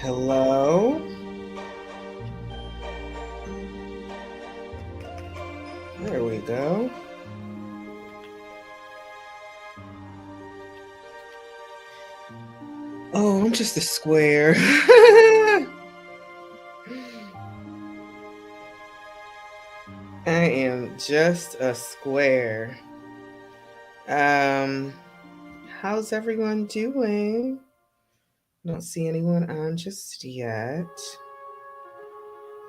Hello? There we go. Oh, I'm just a square. I am just a square. How's everyone doing? Don't see anyone on just yet.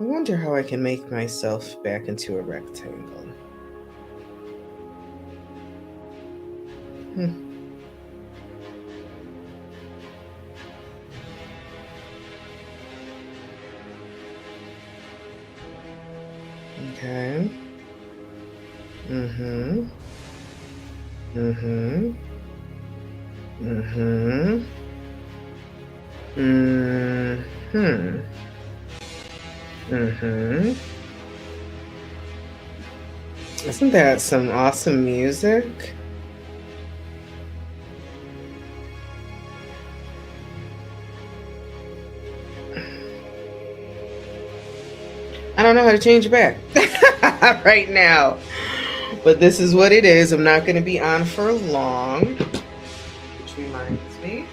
I wonder how I can make myself back into a rectangle. Okay. Mm-hmm. Mm-hmm. Mm-hmm. Mm-hmm. Mm-hmm. Isn't that some awesome music? I don't know how to change it back right now. But this is what it is. I'm not going to be on for long. Which reminds me.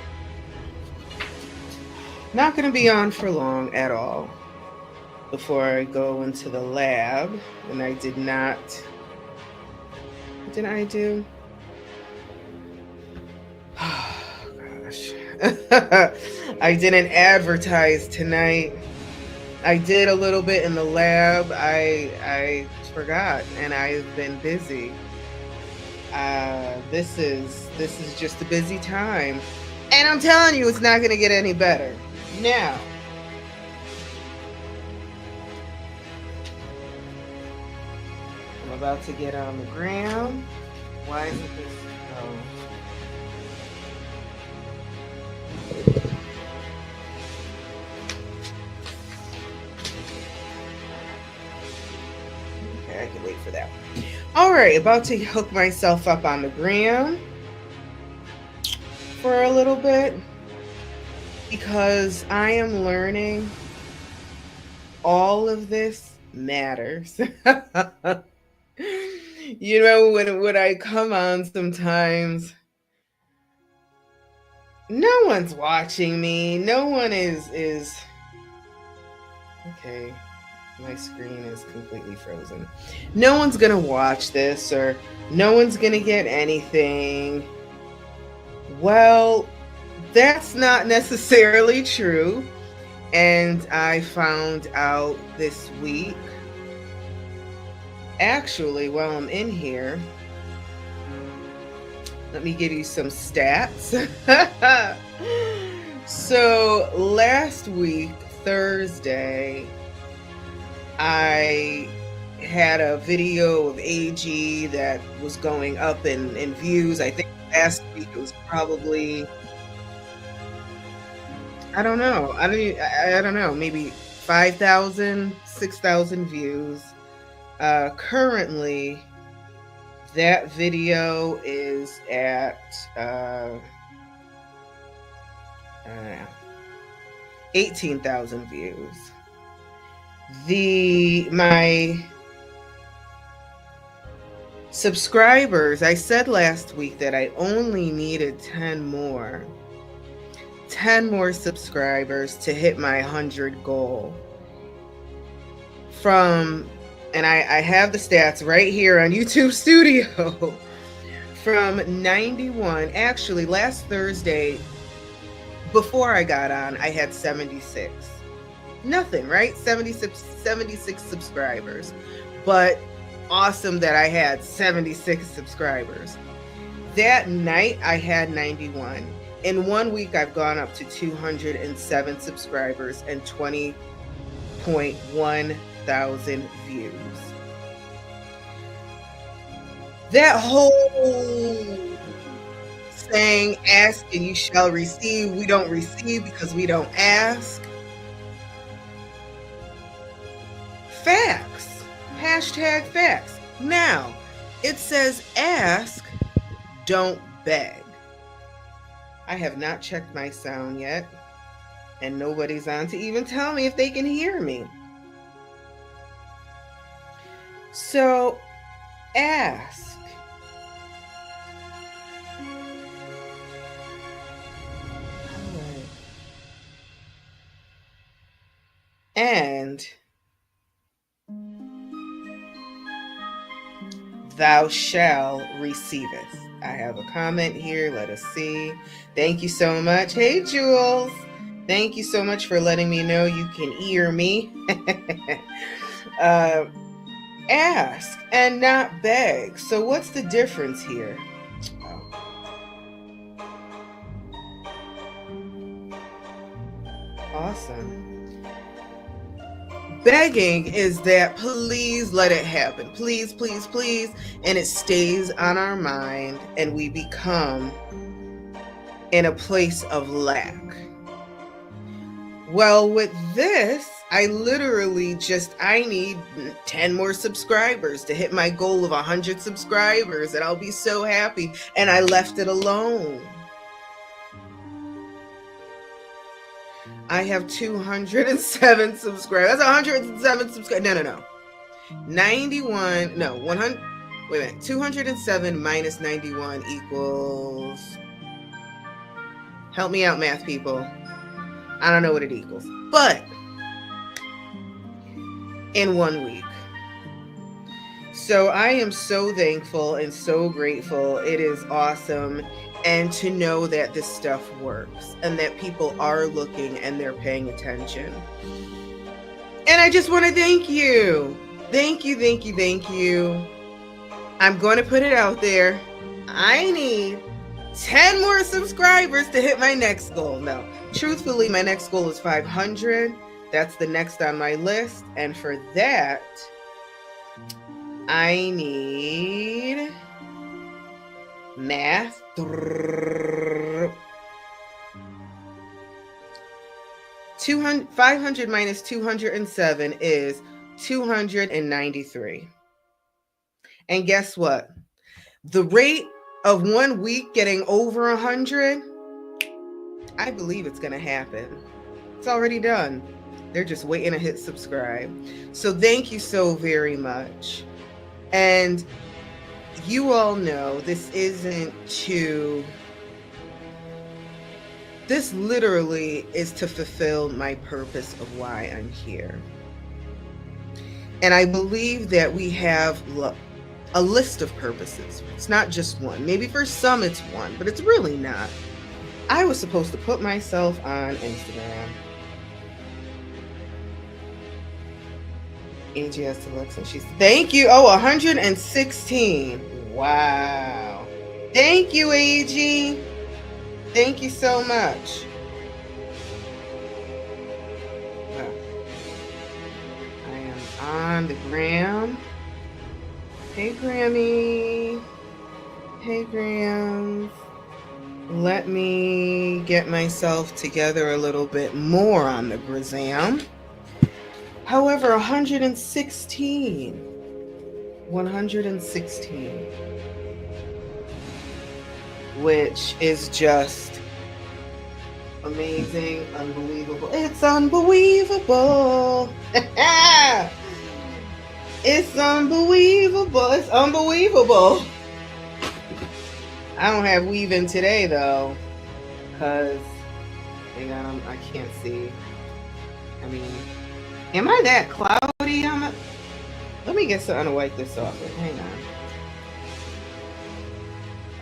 Not going to be on for long at all before I go into the lab. And I did not. What did I do? Oh, gosh. I didn't advertise tonight. I did a little bit in the lab. I forgot, and I've been busy. This is just a busy time, and I'm telling you, it's not going to get any better. Now, I'm about to get on the gram. Why isn't this? Oh. Okay, I can wait for that. All right, about to hook myself up on the gram for a little bit because I am learning all of this matters. You know, when I come on sometimes, no one's watching me. No one is okay. My screen is completely frozen. No one's gonna watch this, or no one's gonna get anything. Well, that's not necessarily true. And I found out this week, actually, while I'm in here, let me give you some stats. So last week, Thursday, I had a video of AG that was going up in views. I think last week it was probably, I don't know. I don't know, maybe 5,000, 6,000 views. Currently, that video is at 18,000 views. My subscribers, I said last week that I only needed 10 more subscribers to hit my 100 goal. And I have the stats right here on YouTube Studio. From 91, actually last Thursday, before I got on, I had 76. Nothing, right? 76 subscribers. But awesome that I had 76 subscribers. That night, I had 91. In 1 week, I've gone up to 207 subscribers and 20.1 thousand views. That whole saying, ask and you shall receive, we don't receive because we don't ask. Facts. Hashtag facts. Now, it says ask, don't beg. I have not checked my sound yet. And nobody's on to even tell me if they can hear me. So ask. And thou shall receiveth. I have a comment here. Let us see. Thank you so much. Hey, Jules. Thank you so much for letting me know you can hear me. Ask and not beg. So what's the difference here? Awesome. Begging is that please let it happen. Please, please, please. And it stays on our mind and we become in a place of lack. Well, with this, I literally I need 10 more subscribers to hit my goal of 100 subscribers and I'll be so happy. And I left it alone. I have 207 subscribers. That's 107 subscribers. No. 91. No, 100. Wait a minute. 207 minus 91 equals. Help me out, math people. I don't know what it equals. But in 1 week. So I am so thankful and so grateful. It is awesome. And to know that this stuff works and that people are looking and they're paying attention. And I just want to thank you. Thank you, thank you, thank you. I'm going to put it out there. I need 10 more subscribers to hit my next goal. No, truthfully, my next goal is 500. That's the next on my list. And for that, I need math. 500 minus 207 is 293. And guess what? The rate of 1 week getting over 100, I believe it's going to happen. It's already done. They're just waiting to hit subscribe. So thank you so very much. And you all know this literally is to fulfill my purpose of why I'm here. And I believe that we have a list of purposes. It's not just one. Maybe for some it's one, but it's really not. I was supposed to put myself on Instagram. AGS Alexa, thank you. Oh, 116. Wow. Thank you, AG. Thank you so much. Well, I am on the gram. Hey, Grammy. Hey, Grams. Let me get myself together a little bit more on the Grazam. However, 116, which is just amazing, unbelievable. It's unbelievable. It's unbelievable. It's unbelievable. I don't have weave-in today, though, because I can't see. I mean, am I that cloudy? Let me get something to wipe this off with. Hang on.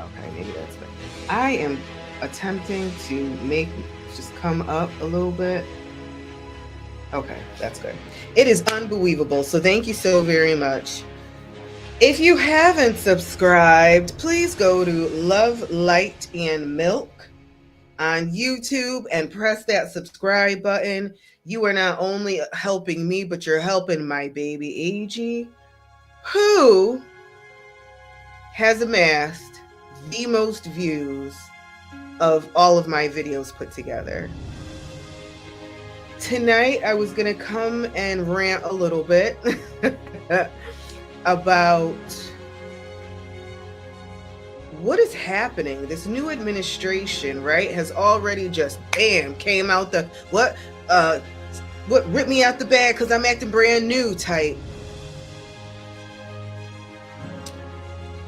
Okay, maybe that's better. I am attempting to just come up a little bit. Okay, that's good. It is unbelievable. So thank you so very much. If you haven't subscribed, please go to Love, Light, and Milk on YouTube and press that subscribe button. You are not only helping me, but you're helping my baby AG, who has amassed the most views of all of my videos put together. Tonight, I was going to come and rant a little bit about what is happening? This new administration, right, has already just bam came out the what ripped me out the bag because I'm acting brand new type.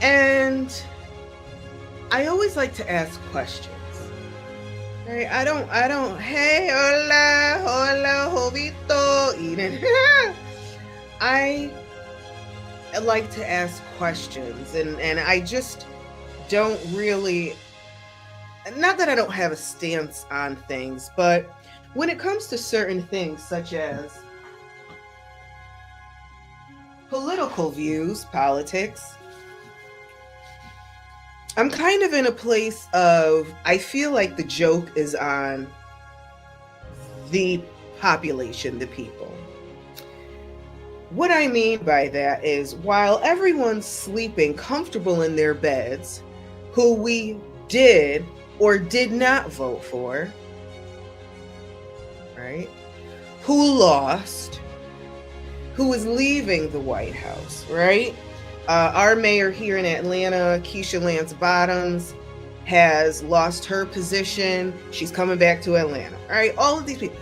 And I always like to ask questions. Right? I don't, hey, hola, jovito, Eden. I like to ask questions, and I just don't really, not that I don't have a stance on things, but when it comes to certain things such as political views, politics, I'm kind of in a place of, I feel like the joke is on the population, the people. What I mean by that is, while everyone's sleeping comfortable in their beds, who we did or did not vote for, right? Who lost, who is leaving the White House, right? Our mayor here in Atlanta, Keisha Lance Bottoms, has lost her position. She's coming back to Atlanta, right? All of these people,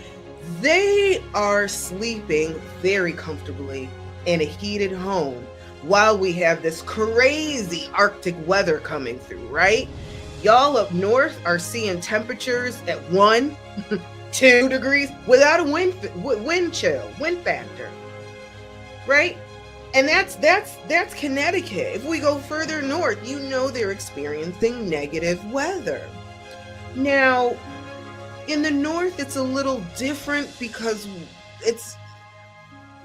they are sleeping very comfortably in a heated home while we have this crazy Arctic weather coming through, right? Y'all up north are seeing temperatures at 1, 2 degrees without a wind chill, wind factor, right? And that's Connecticut. If we go further north, you know they're experiencing negative weather. Now, in the north, it's a little different because it's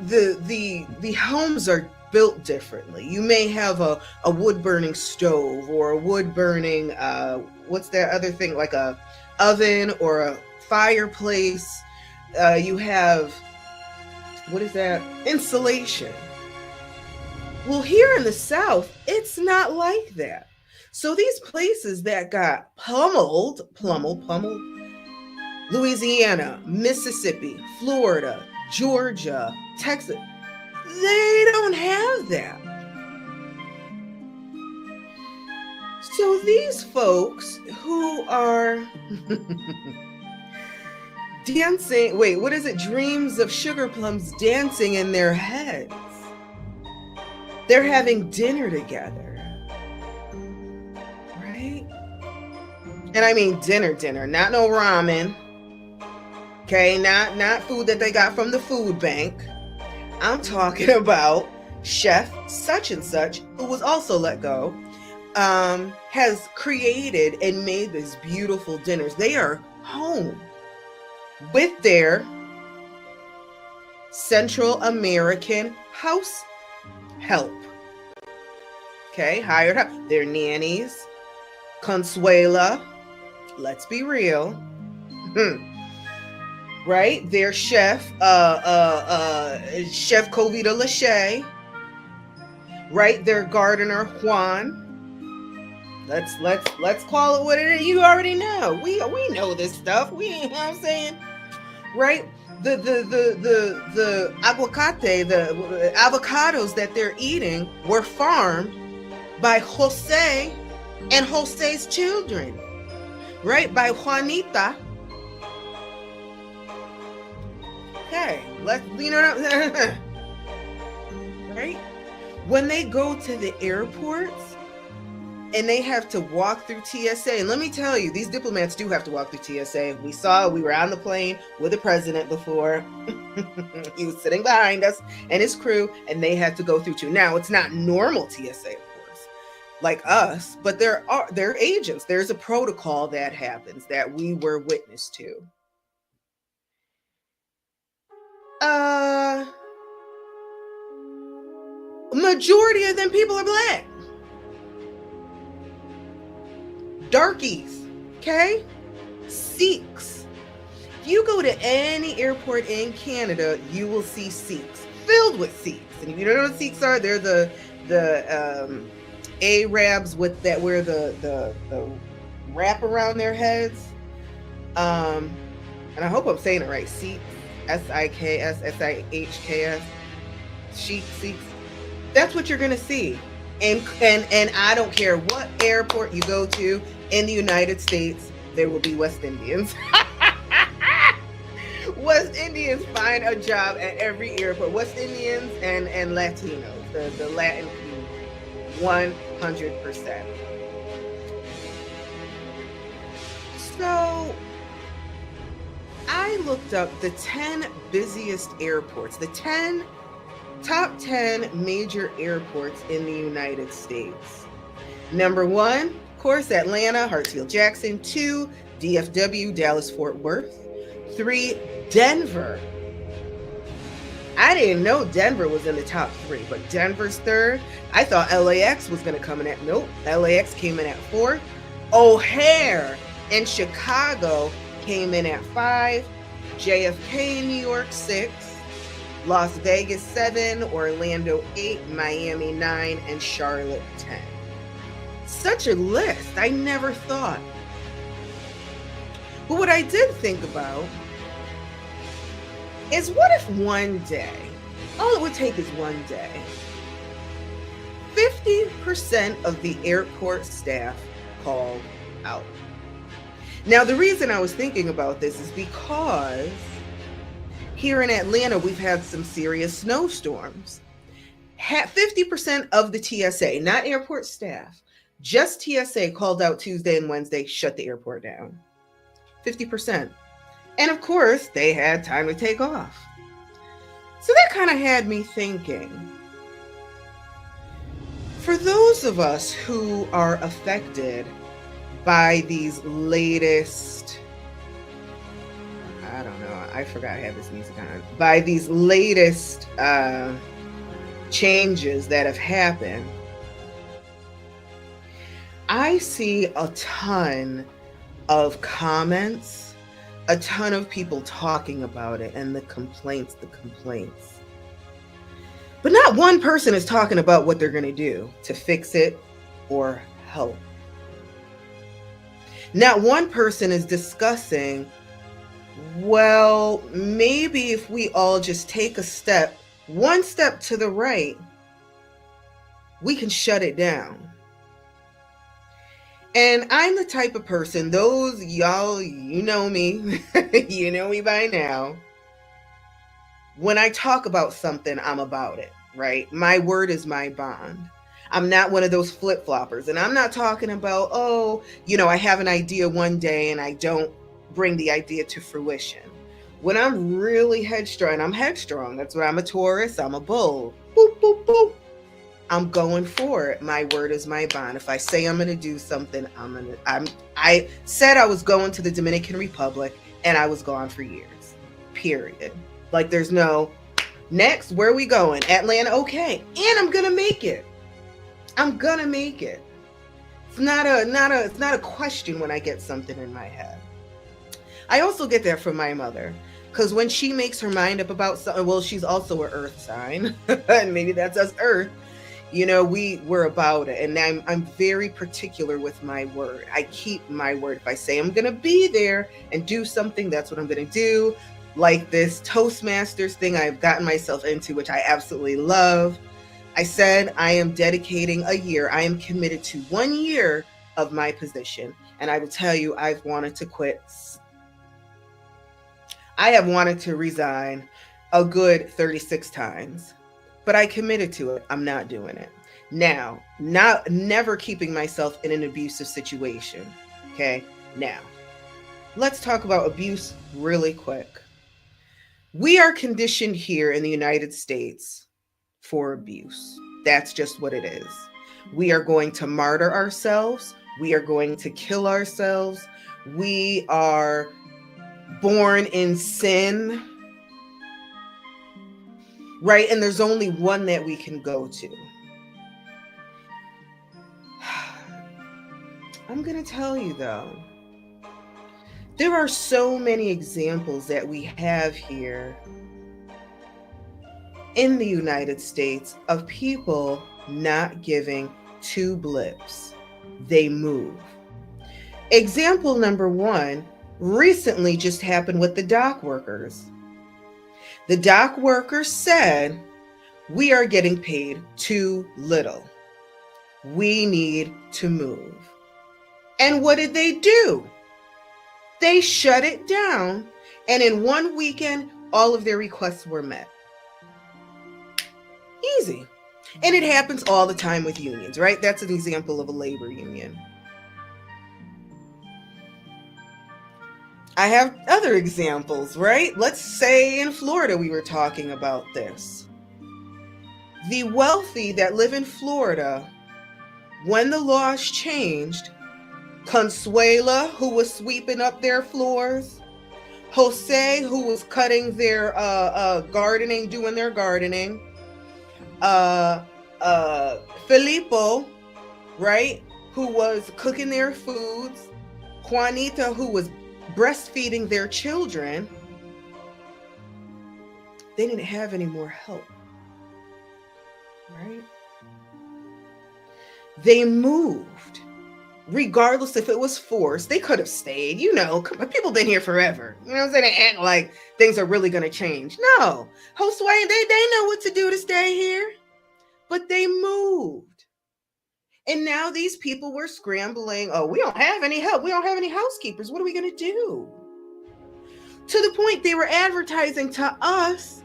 the homes are built differently. You may have a wood burning stove or a wood burning what's that other thing, like a oven or a fireplace. You have, what is that? Insulation. Well, here in the South, it's not like that. So these places that got pummeled, Louisiana, Mississippi, Florida, Georgia, Texas, they don't have that. So these folks who are dancing, wait, what is it? Dreams of sugar plums dancing in their heads. They're having dinner together, right? And I mean dinner, not no ramen, okay? Not food that they got from the food bank. I'm talking about Chef such and such, who was also let go, has created and made these beautiful dinners. They are home with their Central American house help. Okay, hired help. They're nannies. Consuela, let's be real. Right? Their chef, Chef Covita Lachey. Right? Their gardener, Juan. Let's call it what it is. You already know. We know this stuff. You know what I'm saying? Right? The aguacate, the avocados that they're eating were farmed by Jose and Jose's children, right? By Juanita. Okay, right? When they go to the airports and they have to walk through TSA, and let me tell you, these diplomats do have to walk through TSA. We were on the plane with the president before. He was sitting behind us and his crew, and they had to go through too. Now, it's not normal TSA, of course, like us, but there are agents. There's a protocol that happens that we were witness to. Majority of them people are black. Darkies, okay? Sikhs. If you go to any airport in Canada, you will see Sikhs, filled with Sikhs. And if you don't know what Sikhs are, they're the Arabs with that wear the wrap around their heads. And I hope I'm saying it right. Sikhs, Siks, Sihks. Sikhs. That's what you're gonna see. And I don't care what airport you go to in the United States, there will be West Indians. West Indians find a job at every airport. West Indians and Latinos, the Latin community, 100%. So I looked up the 10 busiest airports, the top 10 major airports in the United States. Number 1, of course, Atlanta, Hartsfield-Jackson. 2, DFW, Dallas-Fort Worth. 3, Denver. I didn't know Denver was in the top 3, but Denver's 3rd. I thought LAX was going to come in at, nope, LAX came in at 4th. O'Hare in Chicago came in at 5. JFK in New York, 6. Las Vegas, 7. Orlando, 8. Miami, 9. And Charlotte, 10. Such a list. I never thought. But what I did think about is, what if one day, all it would take is one day, 50% of the airport staff called out? Now, the reason I was thinking about this is because here in Atlanta, we've had some serious snowstorms. 50% of the TSA, not airport staff, just TSA called out Tuesday and Wednesday, shut the airport down. 50%. And of course, they had time to take off. So that kind of had me thinking, for those of us who are affected by these latest, I don't know, I forgot I had this music on, by these latest changes that have happened, I see a ton of comments, a ton of people talking about it, and the complaints. But not one person is talking about what they're going to do to fix it or help. Not one person is discussing, well, maybe if we all just take one step to the right, we can shut it down. And I'm the type of person, those y'all, you know me, you know me by now. When I talk about something, I'm about it, right? My word is my bond. I'm not one of those flip-floppers. And I'm not talking about, I have an idea one day and I don't bring the idea to fruition. When I'm really headstrong, I'm headstrong. That's why I'm a Taurus, I'm a bull. Boop, boop, boop. I'm going for it. My word is my bond. If I say I'm going to do something, I said I was going to the Dominican Republic and I was gone for years, period. Like, there's no next, where are we going? Atlanta. Okay. And I'm going to make it. I'm going to make it. It's not a question when I get something in my head. I also get that from my mother, because when she makes her mind up about something, well, she's also an earth sign and maybe that's us earth. We're about it. And I'm very particular with my word. I keep my word. If I say I'm going to be there and do something, that's what I'm going to do. Like this Toastmasters thing I've gotten myself into, which I absolutely love. I said I am dedicating a year. I am committed to 1 year of my position. And I will tell you, I've wanted to quit. I have wanted to resign a good 36 times. But I committed to it. I'm not doing it. Now, never keeping myself in an abusive situation. Okay? Now, let's talk about abuse really quick. We are conditioned here in the United States for abuse. That's just what it is. We are going to martyr ourselves. We are going to kill ourselves. We are born in sin. Right? And there's only one that we can go to. I'm going to tell you, though, there are so many examples that we have here in the United States of people not giving two blips. They move. Example number 1 recently just happened with the dock workers. The dock workers said, we are getting paid too little. We need to move. And what did they do? They shut it down. And in one weekend, all of their requests were met. Easy. And it happens all the time with unions, right? That's an example of a labor union. I have other examples, right? Let's say in Florida, we were talking about this. The wealthy that live in Florida, when the laws changed, Consuela, who was sweeping up their floors, Jose, who was cutting their gardening, doing their gardening, Filippo, right, who was cooking their foods, Juanita, who was breastfeeding their children, they didn't have any more help, right? They moved. Regardless if it was forced, they could have stayed. You know, people been here forever. You know what I'm saying? They act like things are really going to change. No. Josue, they know what to do to stay here. But they moved. And now these people were scrambling. Oh, we don't have any help. We don't have any housekeepers. What are we going to do? To the point they were advertising to us,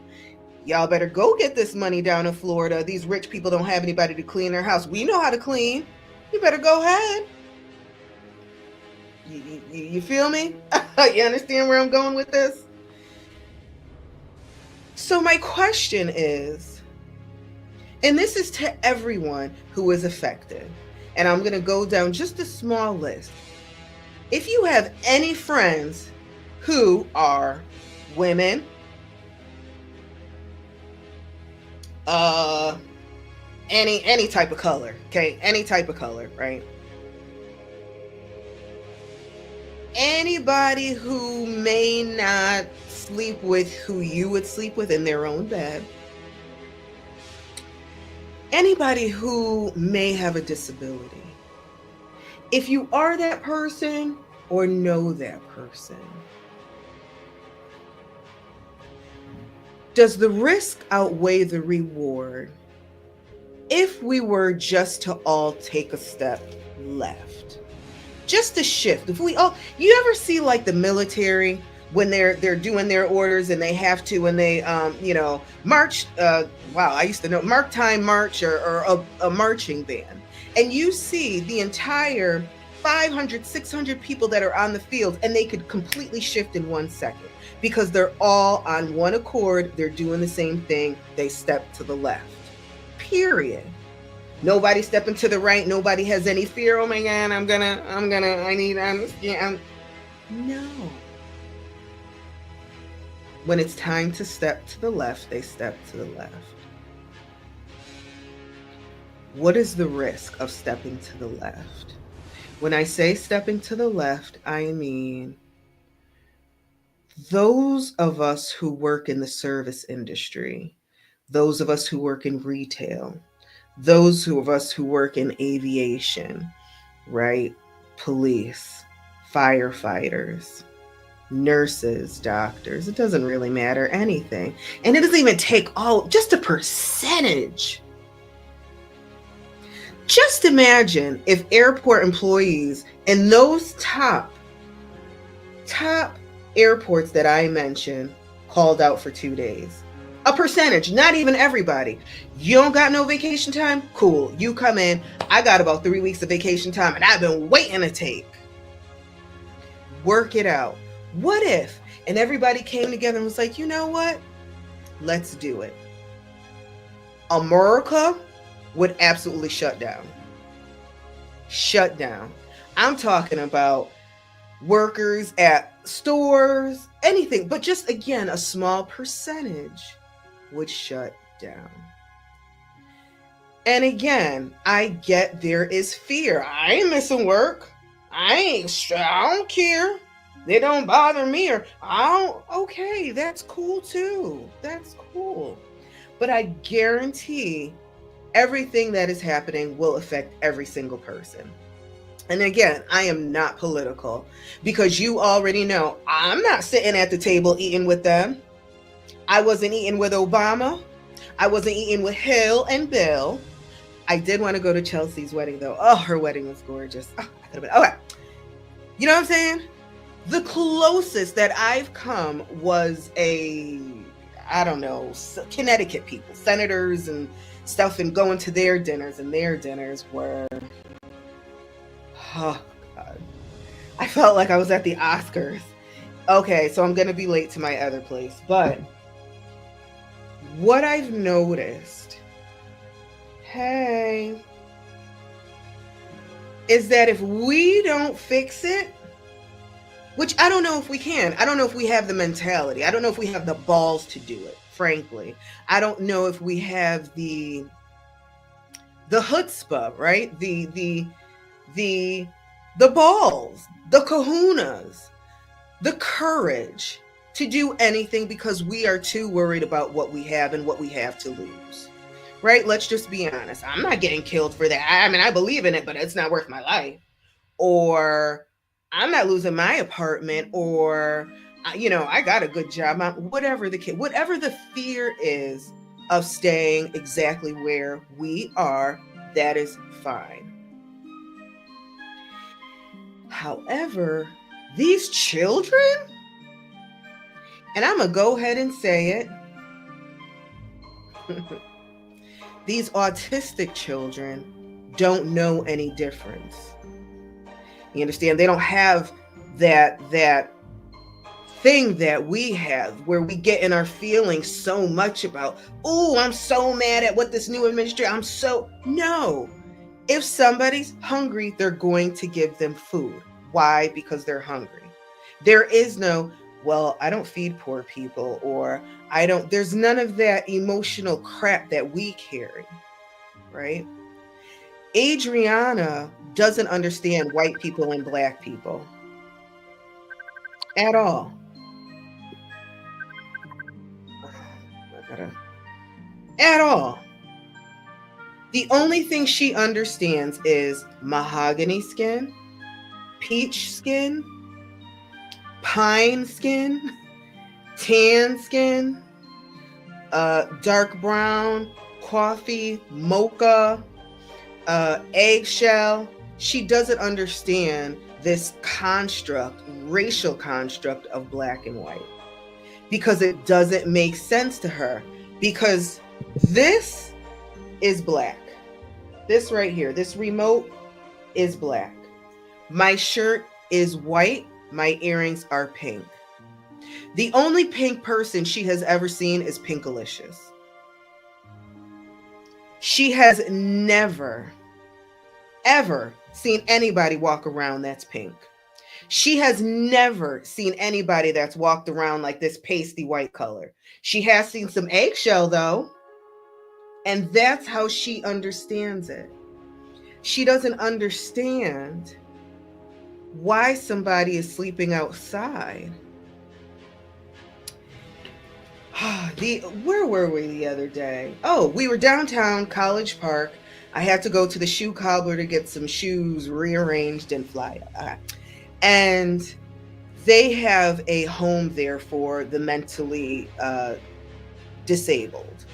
y'all better go get this money down in Florida. These rich people don't have anybody to clean their house. We know how to clean. You better go ahead. You feel me? You understand where I'm going with this? So my question is, and this is to everyone who is affected, and I'm going to go down just a small list. If you have any friends who are women, any type of color, okay? Any type of color, right? Anybody who may not sleep with who you would sleep with in their own bed. Anybody who may have a disability. If you are that person or know that person, does the risk outweigh the reward if we were just to all take a step left? Just a shift. If we all, you ever see like the military when they're doing their orders and they have to, when they march, I used to know mark time march or a marching band, and you see the entire 500, 600 people that are on the field, and they could completely shift in 1 second because they're all on one accord. They're doing the same thing. They step to the left, period. Nobody stepping to the right. Nobody has any fear. Oh my God, no. When it's time to step to the left, they step to the left. What is the risk of stepping to the left? When I say stepping to the left, I mean those of us who work in the service industry, those of us who work in retail, those of us who work in aviation, right? Police, firefighters, nurses, doctors, it doesn't really matter, anything. And it doesn't even take just a percentage. Just imagine if airport employees in those top airports that I mentioned called out for 2 days. A percentage, not even everybody. You don't got no vacation time? Cool. You come in. I got about 3 weeks of vacation time and I've been waiting to take. Work it out. What if? And everybody came together and was like, you know what? Let's do it. America would absolutely shut down. Shut down. I'm talking about workers at stores, anything, but just again, a small percentage would shut down. And again, I get there is fear. I ain't missing work. I don't care. They don't bother me, or okay, that's cool too. That's cool. But I guarantee everything that is happening will affect every single person. And again, I am not political because you already know I'm not sitting at the table eating with them. I wasn't eating with Obama. I wasn't eating with Hill and Bill. I did want to go to Chelsea's wedding though. Oh, her wedding was gorgeous. Oh, I could have been. Okay. You know what I'm saying? The closest that I've come was I don't know, Connecticut people, senators and stuff, and going to their dinners, and their dinners were, oh God. I felt like I was at the Oscars. Okay, so I'm going to be late to my other place, but what I've noticed, hey, is that if we don't fix it, which I don't know if we can. I don't know if we have the mentality. I don't know if we have the balls to do it, frankly. I don't know if we have the chutzpah, right? The balls, the kahunas, the courage to do anything, because we are too worried about what we have and what we have to lose. Right? Let's just be honest. I'm not getting killed for that. I mean, I believe in it, but it's not worth my life. Or I'm not losing my apartment, or, I got a good job. Whatever the fear is of staying exactly where we are, that is fine. However, these children, and I'm going to go ahead and say it, these autistic children don't know any difference. You understand? They don't have that thing that we have, where we get in our feelings so much about, oh, I'm so mad at what this new administration, no. If somebody's hungry, they're going to give them food. Why? Because they're hungry. There is no, well, I don't feed poor people, or there's none of that emotional crap that we carry, right? Adriana doesn't understand white people and black people at all. At all. The only thing she understands is mahogany skin, peach skin, pine skin, tan skin, dark brown, coffee, mocha, eggshell. She doesn't understand this racial construct of black and white, because it doesn't make sense to her, because this is black. This right here, this remote is black. My shirt is white. My earrings are pink. The only pink person she has ever seen is Pinkalicious. She has never, ever seen anybody walk around that's pink. She has never seen anybody that's walked around like this pasty white color. She has seen some eggshell though, and that's how she understands it. She doesn't understand why somebody is sleeping outside. Where were we the other day? Oh, we were downtown College Park. I had to go to the shoe cobbler to get some shoes rearranged and fly. And they have a home there for the mentally disabled.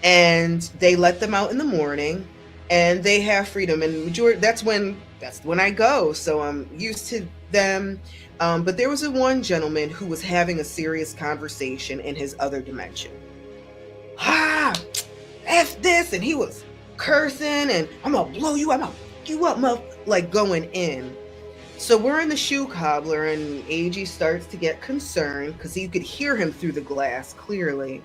And they let them out in the morning, and they have freedom. And that's when I go. So I'm used to them. But there was one gentleman who was having a serious conversation in his other dimension. F this, and he was cursing, and I'm gonna blow you up, like going in. So we're in the shoe cobbler, and AG starts to get concerned because you could hear him through the glass clearly.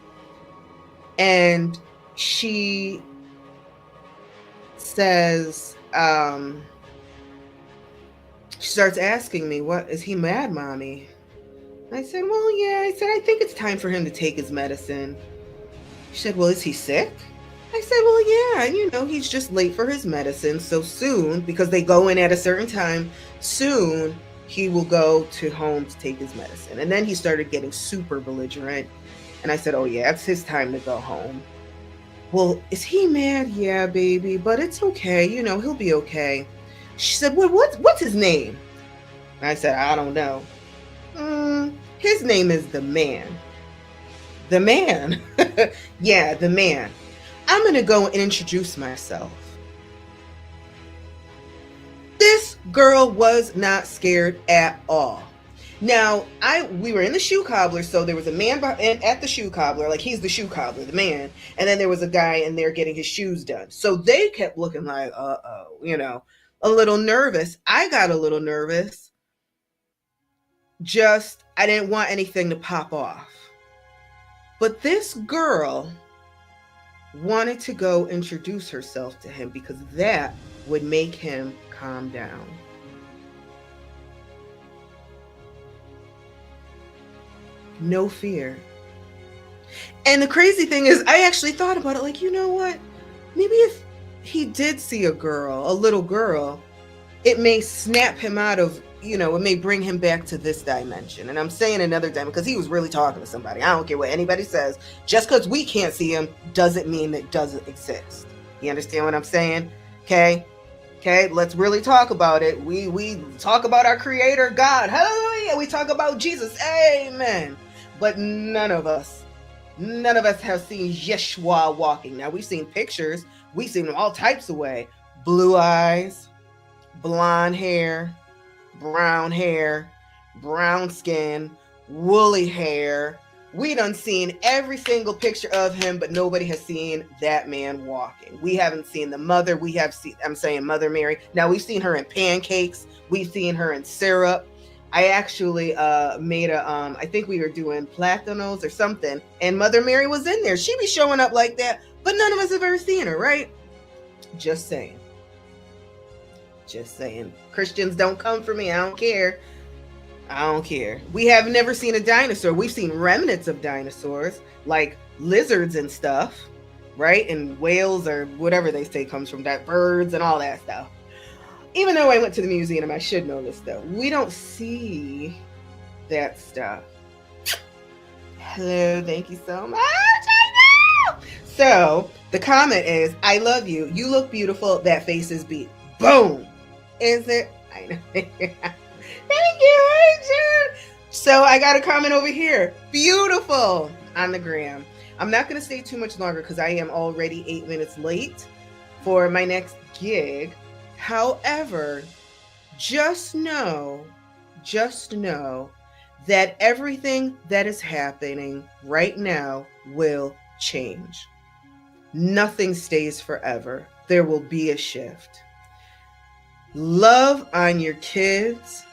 And she says, she starts asking me, what, is he mad, mommy? And I said, well, yeah. I said, I think it's time for him to take his medicine. She said, well, is he sick? I said, well, yeah, he's just late for his medicine. So soon, because they go in at a certain time, soon he will go to home to take his medicine. And then he started getting super belligerent. And I said, oh yeah, it's his time to go home. Well, is he mad? Yeah, baby, but it's okay. He'll be okay. She said, well, what's his name? And I said, I don't know. His name is the man. The man. Yeah, the man. I'm going to go and introduce myself. Girl was not scared at all. Now, we were in the shoe cobbler, so there was a man at the shoe cobbler, like he's the shoe cobbler, the man, and then there was a guy in there getting his shoes done. So they kept looking like, a little nervous. I got a little nervous. Just, I didn't want anything to pop off. But this girl wanted to go introduce herself to him because that would make him calm down. No fear. And the crazy thing is, I actually thought about it, like, you know what? Maybe if he did see a girl, a little girl, it may snap him out of, it may bring him back to this dimension. And I'm saying another dimension because he was really talking to somebody. I don't care what anybody says. Just because we can't see him doesn't mean it doesn't exist. You understand what I'm saying? Okay, let's really talk about it. We talk about our creator, God. Hallelujah. We talk about Jesus. Amen. But none of us have seen Yeshua walking. Now, we've seen pictures. We've seen him all types of way. Blue eyes, blonde hair, brown skin, woolly hair. We done seen every single picture of him, but nobody has seen that man walking. We haven't seen the mother. I'm saying Mother Mary. Now, we've seen her in pancakes. We've seen her in syrup. I actually made I think we were doing platanos or something, and Mother Mary was in there. She be showing up like that, but none of us have ever seen her, right? Just saying. Christians, don't come for me. I don't care. We have never seen a dinosaur. We've seen remnants of dinosaurs, like lizards and stuff, right? And whales or whatever they say comes from that, birds and all that stuff. Even though I went to the museum, I should know this though. We don't see that stuff. Hello, thank you so much. I know. So the comment is, I love you. You look beautiful. That face is beat. Boom. Is it? I know. Thank you, Angel. So I got a comment over here. Beautiful on the gram. I'm not going to stay too much longer because I am already 8 minutes late for my next gig. However, just know that everything that is happening right now will change. Nothing stays forever. There will be a shift. Love on your kids.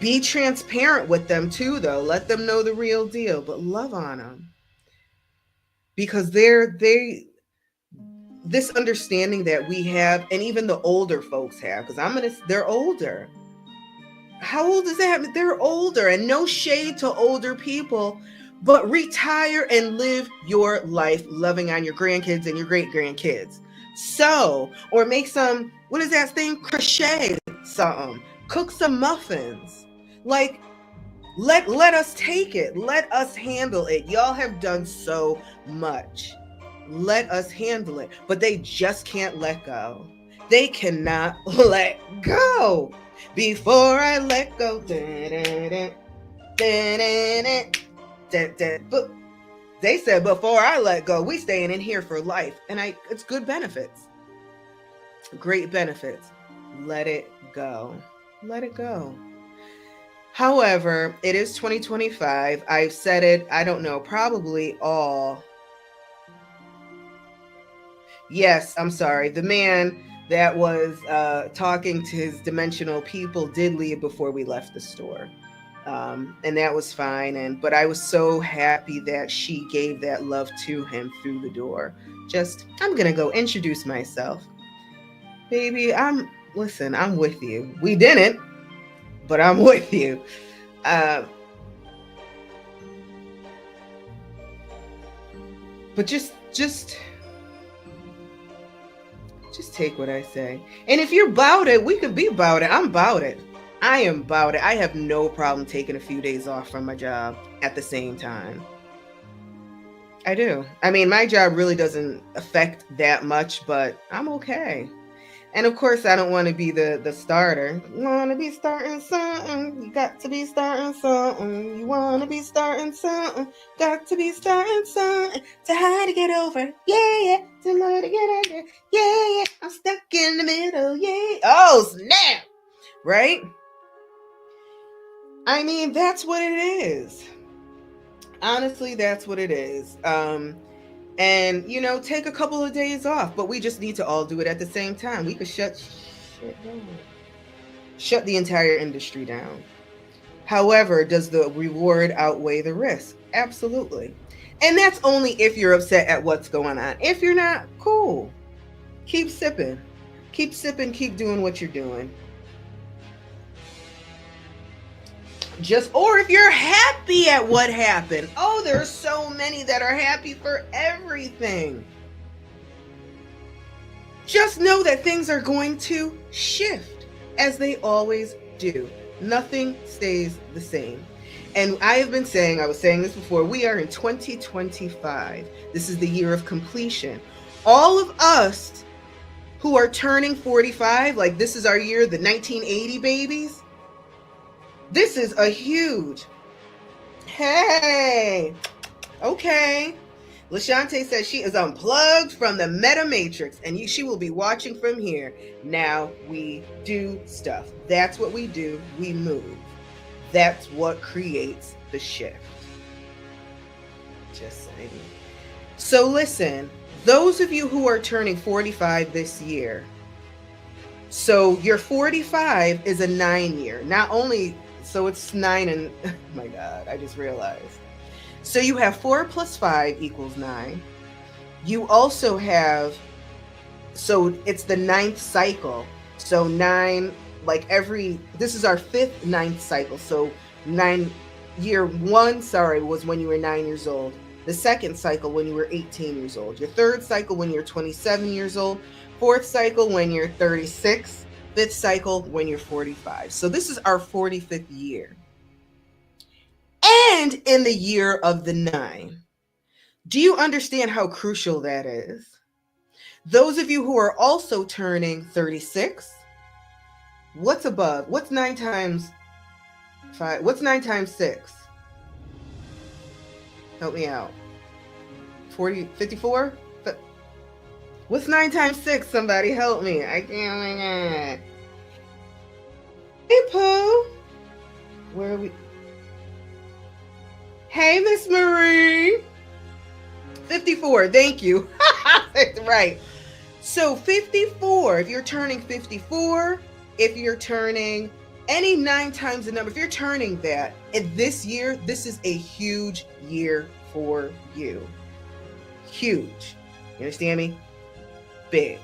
Be transparent with them too, though. Let them know the real deal, but love on them. Because this understanding that we have, and even the older folks have, because they're older. How old is that? They're older, and no shade to older people, but retire and live your life loving on your grandkids and your great-grandkids. So, or make some, what is that thing? Crochet something. Cook some muffins. Like, let us take it. Let us handle it. Y'all have done so much. Let us handle it. But they just can't let go. They cannot let go. Before I let go. But they said, before I let go, we staying in here for life. And it's good benefits. Great benefits. Let it go. Let it go. However, it is 2025. I've said it, I don't know, probably all. Yes, I'm sorry. The man that was talking to his dimensional people did leave before we left the store. And that was fine. But I was so happy that she gave that love to him through the door. I'm going to go introduce myself. Baby, I'm with you. We didn't, but I'm with you. But just take what I say. And if you're about it, we could be about it. I'm about it. I am about it. I have no problem taking a few days off from my job at the same time. I do. I mean, my job really doesn't affect that much, but I'm okay. And of course, I don't want to be the starter. You want to be starting something. You got to be starting something. You want to be starting something. Got to be starting something. To how to get over. Yeah, yeah. To know to get under. Yeah, yeah. I'm stuck in the middle. Yeah. Oh, snap. Right? I mean, that's what it is. Honestly, that's what it is. And take a couple of days off, but we just need to all do it at the same time. We could shut the entire industry down. However, does the reward outweigh the risk? Absolutely. And that's only if you're upset at what's going on. If you're not, cool. Keep sipping. Keep sipping, keep doing what you're doing. Or if you're happy at what happened. Oh, there's so many that are happy for everything. Just know that things are going to shift, as they always do. Nothing stays the same. And I was saying this before, we are in 2025. This is the year of completion. All of us who are turning 45, like this is our year, the 1980 babies. This is a huge, hey, okay. LaShante says she is unplugged from the meta matrix and she will be watching from here. Now we do stuff. That's what we do. We move. That's what creates the shift. Just saying. So listen, those of you who are turning 45 this year, so your 45 is a 9-year. Not only, so it's 9 and, oh my God, I just realized. So you have 4 plus 5 equals 9. You also have, so it's the 9th cycle. So 9, this is our 5th 9th cycle. So year 1, was when you were 9 years old. The 2nd cycle when you were 18 years old. Your 3rd cycle when you're 27 years old. 4th cycle when you're 36. 5th cycle when you're 45. So this is our 45th year. And in the year of the 9. Do you understand how crucial that is? Those of you who are also turning 36, what's above? What's 9 times 5? What's 9 times 6? Help me out. 54? What's 9 times 6? Somebody help me. I can't. Hey, Pooh. Where are we? Hey, Miss Marie. 54. Thank you. Right. So 54, if you're turning 54, if you're turning any 9 times the number, if you're turning that this year, this is a huge year for you. Huge. You understand me? Big.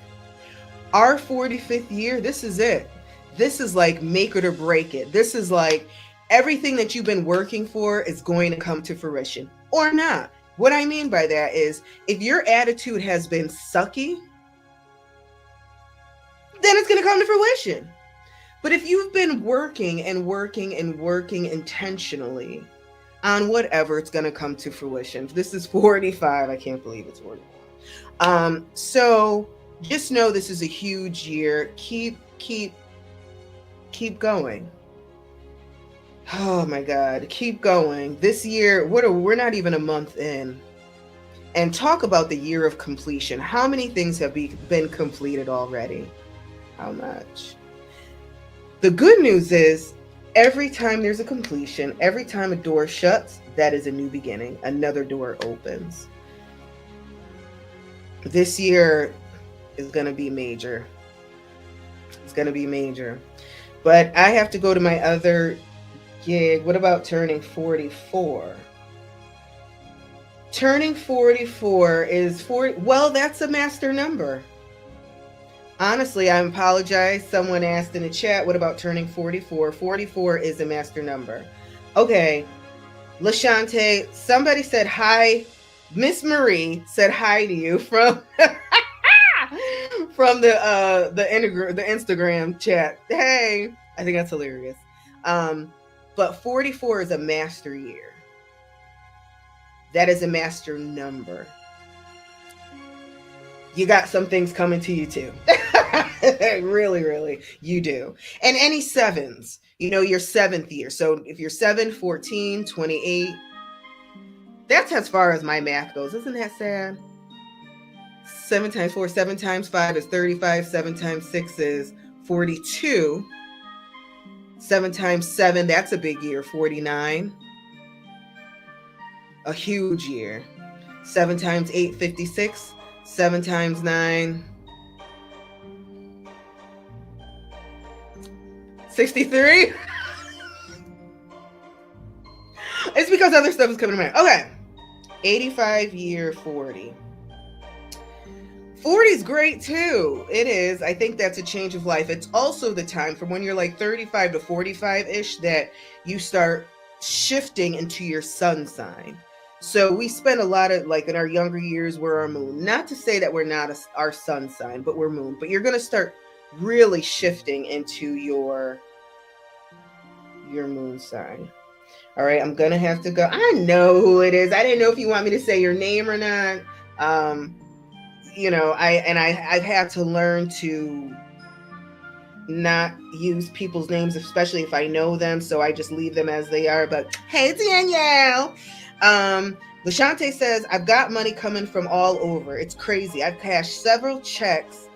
Our 45th year, this is it. This is like make it or break it. This is like everything that you've been working for is going to come to fruition or not. What I mean by that is if your attitude has been sucky, then it's going to come to fruition. But if you've been working and working and working intentionally on whatever, it's going to come to fruition. This is 45. I can't believe it's 41. So just know this is a huge year. Keep going. Oh my God, keep going. This year, we're not even a month in. And talk about the year of completion. How many things have been completed already? How much? The good news is every time there's a completion, every time a door shuts, that is a new beginning. Another door opens. This year is going to be major. It's going to be major. But I have to go to my other gig. What about turning 44? Turning 44 is 40. Well, that's a master number. Honestly, I apologize. Someone asked in the chat, what about turning 44? 44 is a master number. Okay. LaShante, somebody said hi. Miss Marie said hi to you from from the Instagram chat. Hey, I think that's hilarious. But 44 is a master year. That is a master number. You got some things coming to you too. Really, really, you do. And any sevens, your seventh year. So if you're 7, 14, 28, that's as far as my math goes. Isn't that sad? 7 times 4, 7 times 5 is 35. 7 times 6 is 42. 7 times 7, that's a big year, 49. A huge year. 7 times 8, 56. 7 times 9, 63. It's because other stuff is coming to mind. Okay. 85 year 40. 40 is great too. It is. I think that's a change of life. It's also the time from when you're like 35 to 45-ish that you start shifting into your sun sign. So we spend a lot of, like in our younger years, we're our moon. Not to say that we're not our sun sign, but we're moon. But you're going to start really shifting into your moon sign. All right, I'm going to have to go. I know who it is. I didn't know if you want me to say your name or not. I've had to learn to not use people's names, especially if I know them. So I just leave them as they are. But hey, Danielle. Lashante says, I've got money coming from all over. It's crazy. I've cashed several checks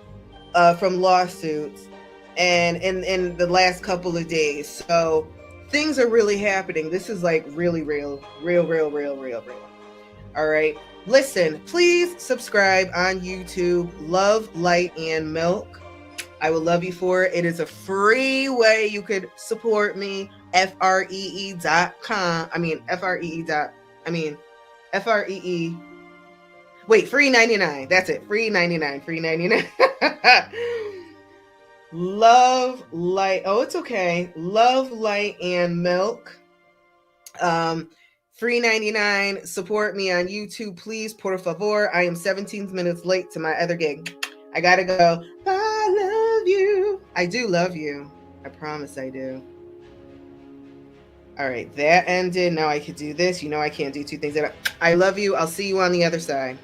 from lawsuits and in the last couple of days. So things are really happening. This is like really real. All right. Listen, please subscribe on YouTube. Love, Light, and Milk. I will love you for it. It is a free way you could support me. FREE.com. Free 99. That's it. Free 99. Free 99. Love, Light. Oh, it's okay. Love, Light, and Milk. Free 99. Support me on YouTube, please. Por favor. I am 17 minutes late to my other gig. I gotta go. I love you. I do love you. I promise I do. All right, that ended. Now I could do this. I can't do two things. I love you. I'll see you on the other side.